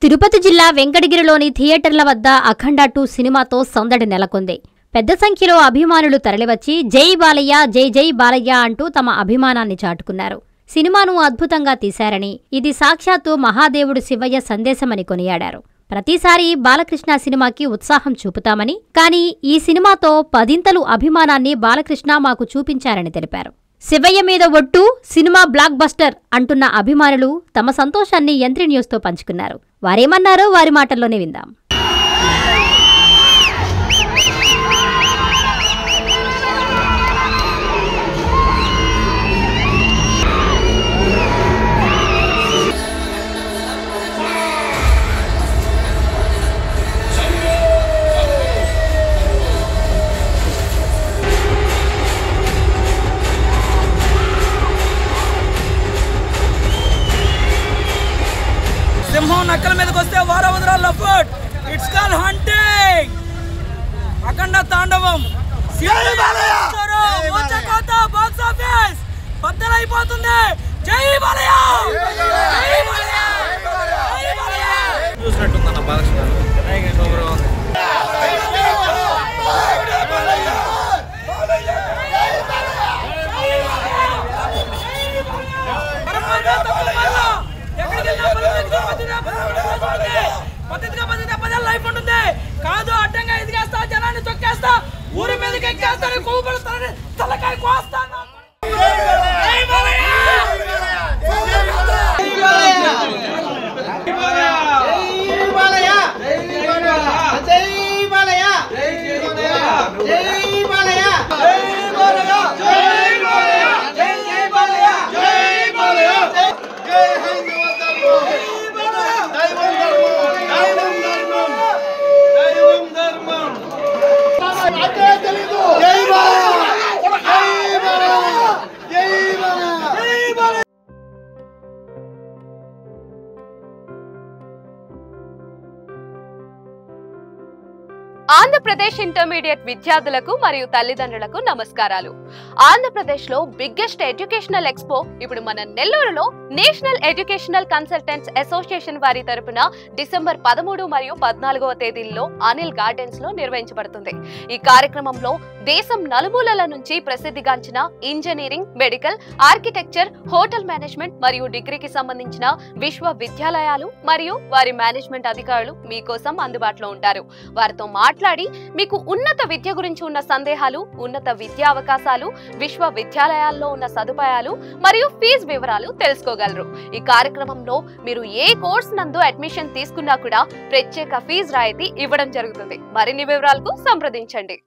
తిరుపతి జిల్లా వెంకటగిరిలోని థియేటర్ల వద్ద అఖండ 2 సినిమాతో సందడి నెలకొంది. పెద్ద సంఖ్యలో అభిమానులు తరలివచ్చి జై బాలయ్య, జై జై బాలయ్య అంటూ తమ అభిమానాన్ని చాటుకున్నారు. సినిమాను అద్భుతంగా తీశారని, ఇది సాక్షాత్తు మహాదేవుడు శివయ్య సందేశమని కొనియాడారు. ప్రతిసారి బాలకృష్ణ సినిమాకి ఉత్సాహం చూపుతామని, కానీ ఈ సినిమాతో 10 అభిమానాన్ని బాలకృష్ణ మాకు చూపించారని తెలిపారు. శివయ్య మీద ఒట్టు, సినిమా బ్లాక్ బస్టర్ అంటున్న అభిమానులు తమ సంతోషాన్ని యంత్రి న్యూస్తో పంచుకున్నారు. వారేమన్నారో వారి మాటల్లోనే విందాం. సింహం నక్కల మీదకి వస్తే వారవదరాల food. It's call hunting. Akhanda Tandavam box office బద్దలైపోతుంది. జై బాలయ్య, జై బాలయ్య, జై బాలయ్య. చూసినట్టుందన్న బాలకృష్ణ లైఫ్ ఉంటుంది కాదు. అడ్డంగా ఎదిగేస్తా, జనాన్ని తొక్కేస్తా, ఊరి మీదకి ఎక్కేస్తాను, కొవ్వుపడతాను, తలకాయ కోస్తాను. ఆంధ్రప్రదేశ్ ఇంటర్మీడియట్ విద్యార్థులకు మరియు తల్లిదండ్రులకు నమస్కారాలు. ఆంధ్రప్రదేశ్ లో బిగ్గెస్ట్ ఎడ్యుకేషనల్ ఎక్స్పో ఇప్పుడు మన నెల్లూరులో నేషనల్ ఎడ్యుకేషనల్ కన్సల్టెంట్స్ అసోసియేషన్ వారి తరపున డిసెంబర్ 13 మరియు 14వ తేదీల్లో అనిల్ గార్డెన్స్ లో నిర్వహించబడుతుంది. ఈ కార్యక్రమంలో దేశం నలుమూలల నుంచి ప్రసిద్ధిగాంచిన engineering, medical, architecture, hotel management మరియు డిగ్రీకి సంబంధించిన విశ్వవిద్యాలయాలు మరియు వారి మేనేజ్మెంట్ అధికారులు మీకోసం అందుబాటులో ఉంటారు. వారితో మాట్లాడి మీకు ఉన్నత విద్య గురించి ఉన్న సందేహాలు, ఉన్నత విద్యా అవకాశాలు, విశ్వవిద్యాలయాల్లో ఉన్న సదుపాయాలు మరియు ఫీజు వివరాలు తెలుసుకోగలరు. ఈ కార్యక్రమంలో మీరు ఏ కోర్స్ నందు అడ్మిషన్ తీసుకున్నా కూడా ప్రత్యేక ఫీజు రాయితీ ఇవ్వడం జరుగుతుంది. మరిన్ని వివరాలకు సంప్రదించండి.